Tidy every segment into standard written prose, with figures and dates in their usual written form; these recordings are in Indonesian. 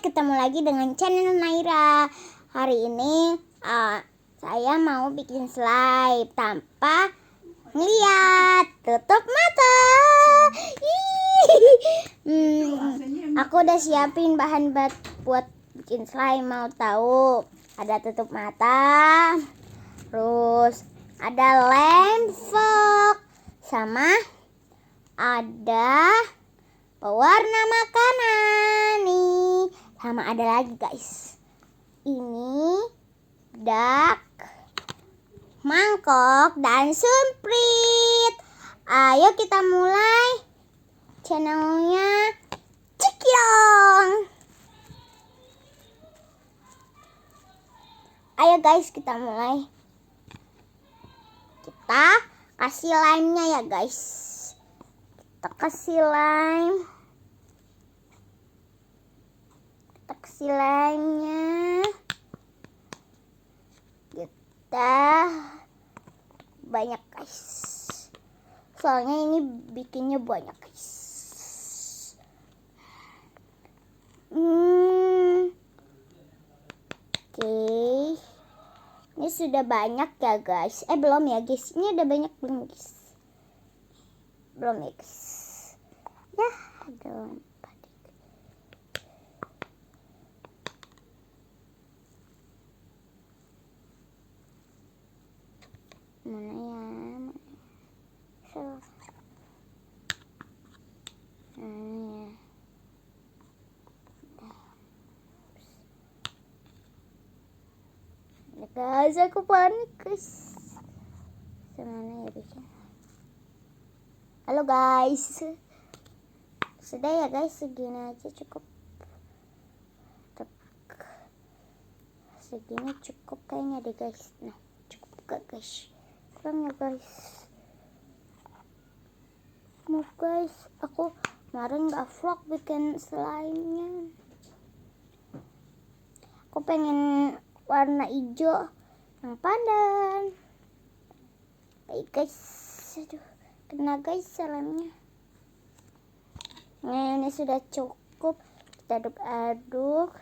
ketemu lagi dengan channel Naira. Hari ini saya mau bikin slime tanpa ngeliat, tutup mata. Aku udah siapin bahan buat bikin slime. Mau tahu? Ada tutup mata, terus ada lem foam, sama ada pewarna makanan nih, sama ada lagi guys, ini dak, mangkok, dan sumprit. Ayo kita mulai channelnya Cikyong. Ayo guys, kita mulai. Kita kasih lime-nya ya guys. Kita kasih lime. Kita kasih lime-nya. Kita banyak guys. Soalnya ini bikinnya banyak guys. Oke. Ini sudah banyak ya guys. Belum ya guys. Ini udah banyak belum guys? Belum ya guys. Ya, ada lompat. Mana ya? Guys, aku panik guys. Semana ya bisa. Halo guys. Sudah ya guys, segini aja cukup. Segini cukup kayaknya deh guys. Nah, cukup gak guys? Kurang ya guys. Maaf guys, aku kemarin gak vlog bikin slime-nya. Aku pengen warna hijau yang padan. Baik guys, aduh, kena guys slime-nya. Nah, ini sudah cukup. Kita aduk-aduk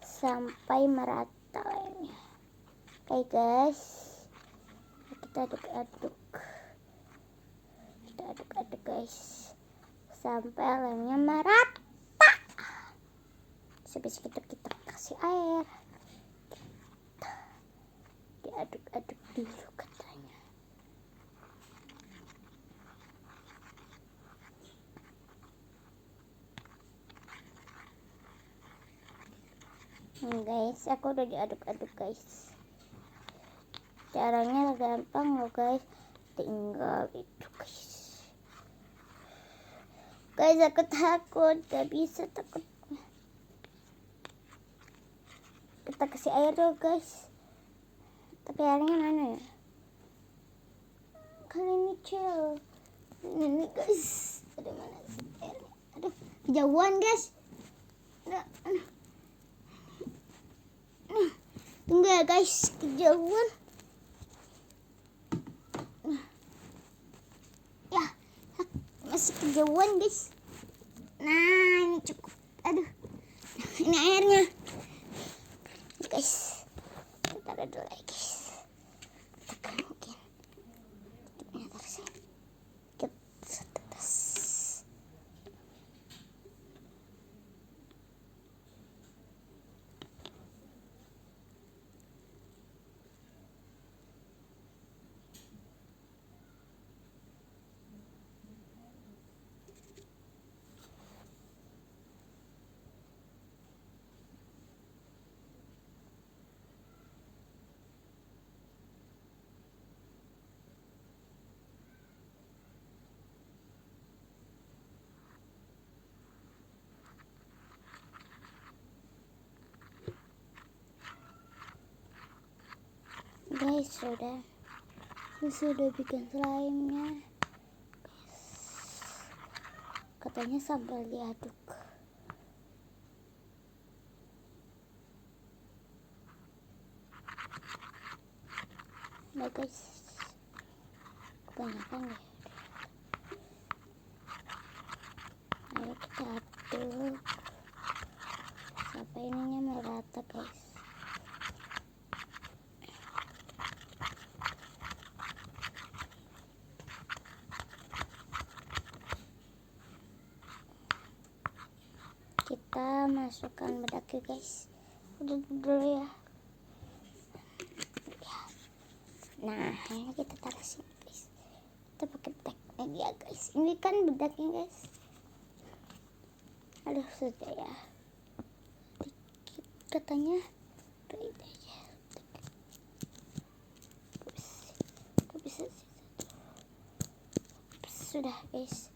sampai merata lemnya. Oke guys, kita aduk-aduk. Kita aduk-aduk guys sampai lemnya merata. Habis itu kita kasih air. Diaduk-aduk dulu katanya. Guys, aku udah diaduk-aduk guys. Caranya gampang loh guys. Tinggal itu guys. Guys, aku takut. Gak bisa takut. Kita kasih air dulu guys. Tapi airnya mana ya? Kali ini chill. Ini guys. Ada mana sih airnya? Aduh, kejauhan guys. Tunggu ya guys, kejauhan. Ya, masih kejauhan guys. Nah, ini cukup. Aduh, ini airnya guys. Taruh dulu lagi guys. Tekan mungkin. Tutupnya taruh sini. Kita setetes. Guys, sudah bikin slime-nya. Katanya sambil diaduk. Nah guys, kebanyakan deh. Ayo kita aduk sampai rata guys. Kita masukkan bedaknya guys. Udah dulu ya. Nah ini kita taruh sini guys. Kita pakai bedaknya dia guys. Ini kan bedaknya guys. Aduh sudah ya. Dikit katanya. Udah aja. Bisa. Sudah guys.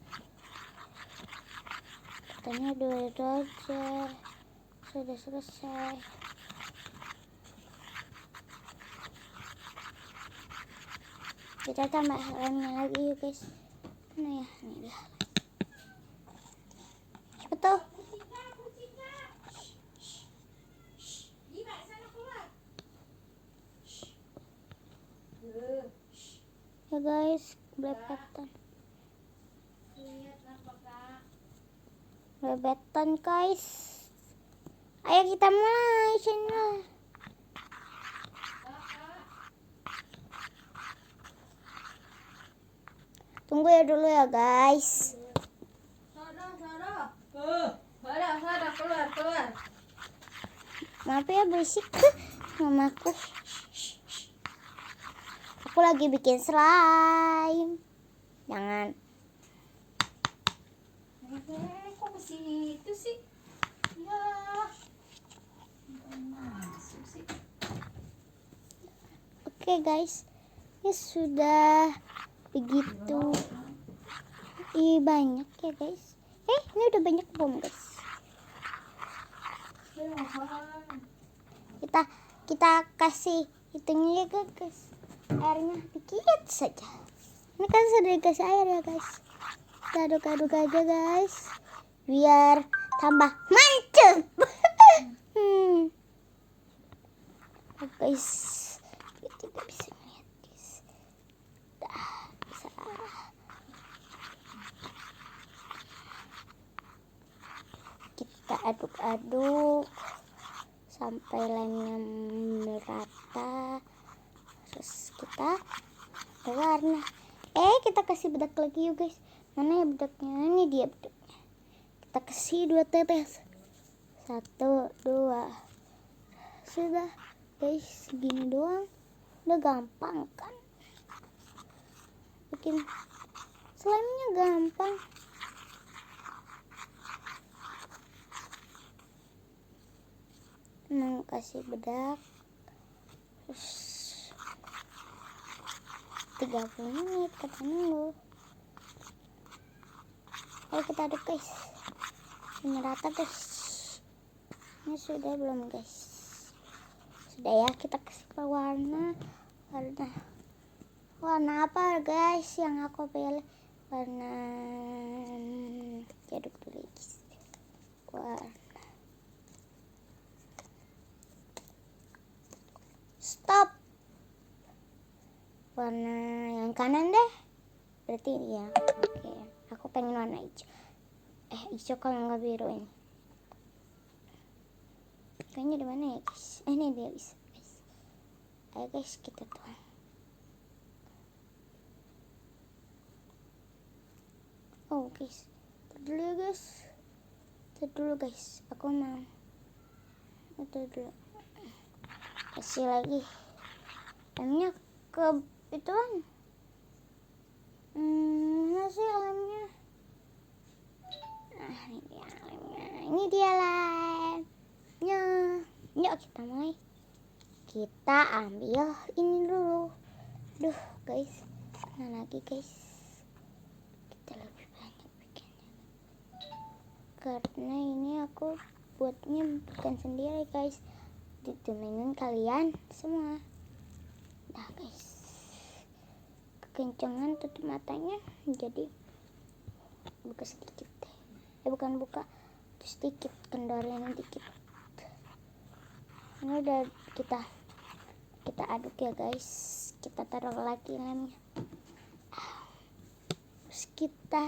Katanya dua aja. Sudah selesai. Kita tambah lemnya lagi yuk guys. Mana ya? Ini dah. Cepet tuh. Ya guys, belebetan guys. Ayo kita mulai channel. Tunggu ya dulu ya guys. Keluar. Maaf ya berisik mamaku. Aku lagi bikin slime. Jangan. Kok ke situ sih? Ya. Masuk sih. Oke guys. Ini sudah begitu. Banyak ya guys. Ini udah banyak belum guys? Kita kasih hitungnya ya guys. Airnya dikit saja. Ini kan sudah dikasih air ya guys. Kita aduk-aduk aja guys. Biar tambah mantap. Guys, kita tidak bisa lihat guys. Bisa. Kita aduk-aduk sampai lemnya merata. Terus kita warna. Kita kasih bedak lagi yuk guys. Mana ya bedaknya? Ini dia bedaknya. Kita kasih 2 tetes. 1, 2. Sudah guys, segini doang. Udah gampang kan? Bikin slime-nya gampang. Kasih bedak. Terus 30 menit katanya lu. Ayo kita aduk guys. Ini rata guys. Ini sudah belum guys? Sudah ya, kita kasih warna apa guys yang aku pilih? Warna aduk dulu guys. Stop. Warna yang kanan deh. Berarti ini ya. Oke. Aku pengen warna hijau. Hijau kalau nggak biru ini. Kayaknya di mana ya guys? Ini dia guys. Ayo guys kita tuang. Oh guys. Dulu guys. Aku mau. Itu dulu. Kasih lagi. Lemnya ke ituan. Mana sih lemnya? Nah ini dia lemnya. Ini dia lemnya. Yuk kita mulai. Kita ambil ini dulu. Duh guys. Mana lagi guys? Kita lebih banyak bikinnya. Karena ini aku buatnya bukan sendiri guys. Ditemenin kalian semua. Nah guys, kekencangan tutup matanya, jadi buka sedikit. Bukan buka, sedikit, kendornya dikit. Ini udah kita aduk ya guys. Kita taruh lagi lemnya. Terus kita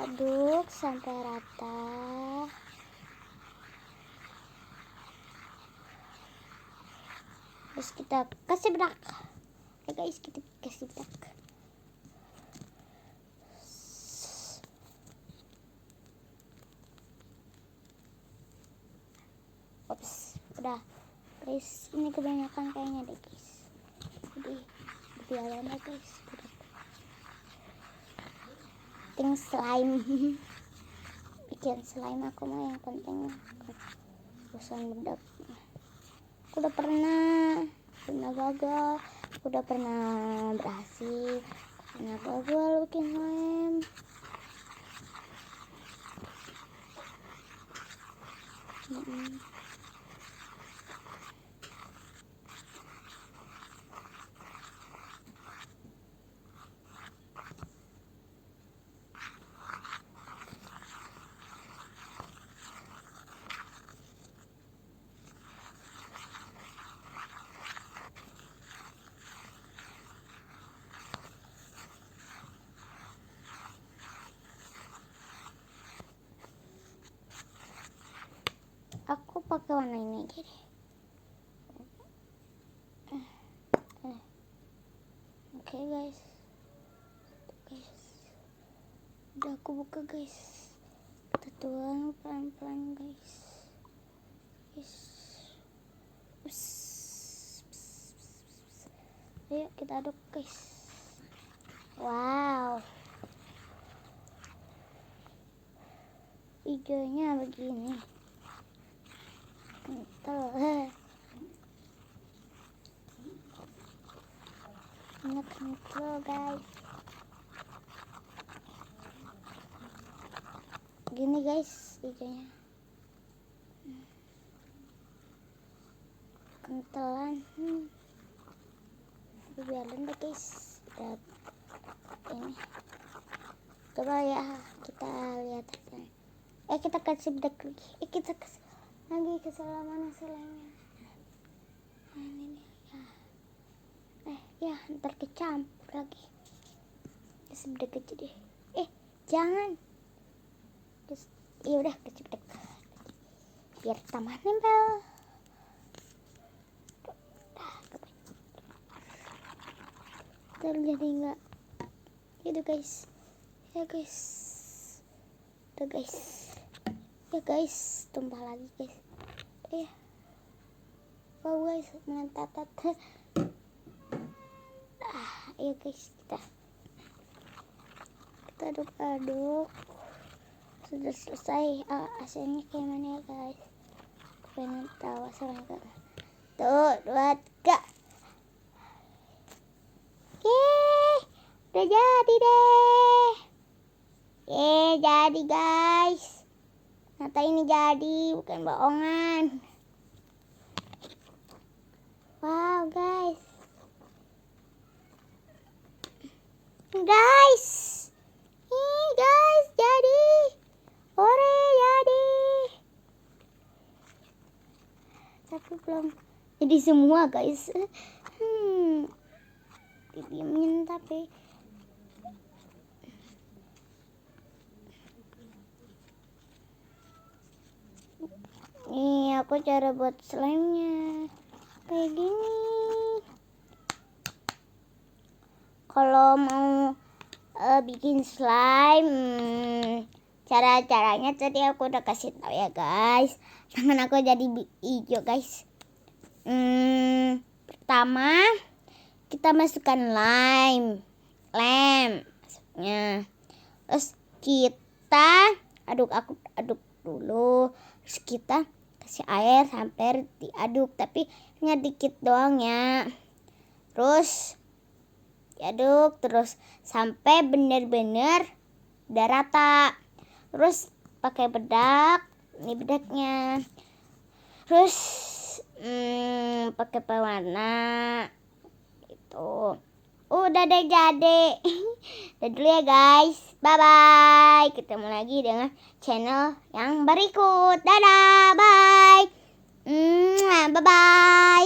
aduk sampai rata. Terus kita kasih bedak. Ya guys, kita kasih bedak. Ops, udah guys, ini kebanyakan kayaknya deh guys. Jadi biarin aja guys. Bikin slime. Bikin slime aku mah yang penting urusan bedak. Aku udah pernah gagal, aku udah pernah berhasil, aku pernah gagal bikin slime. Aku pakai warna ini aja deh. Oke guys, udah aku buka guys. Kita tuang pelan-pelan guys. Ayo kita aduk guys. Wow, hijaunya begini. Kental. Enak kental guys. Gini guys hijaunya. Kentalan. Biarin deh guys. Udah ini. Coba ya kita lihat hasilnya. Kita kasih bedak lagi. Kita kasih lagi ke mana selainya. Nah, ini ya. Ntar kecampur lagi. Kasih bedak aja deh. Jangan. Terus ya udah kasih bedak. Biar tambah nempel. Ntar jadi enggak. Gitu guys. Ya guys. Udah guys. Ya guys, tumpah lagi guys. Wow guys, mantap. Ayo guys, kita aduk-aduk. Sudah selesai. Hasilnya kayak mana ya guys? Pengen tahu hasilnya kan? Tuh, 2, 3. Udah jadi deh. Jadi guys. Ternyata ini jadi, bukan bohongan. Wow guys. Guys. Nih guys, jadi. Ore jadi. Tapi belum jadi semua guys. Didiamin tapi. Nih aku cara buat slime-nya kayak gini. Kalau mau bikin slime, cara-caranya tadi aku udah kasih tahu ya guys. Tangan aku jadi hijau guys. Pertama kita masukkan lem masuknya. Terus kita aduk dulu. Terus kita kasih air sampai diaduk, tapi hanya dikit doang ya. Terus diaduk terus sampai bener-bener udah rata. Terus pakai bedak, ini bedaknya. Terus pakai pewarna itu. Udah deh jadi. Udah dulu ya guys. Bye bye. Ketemu lagi dengan channel yang berikut. Dadah. Bye. Bye bye.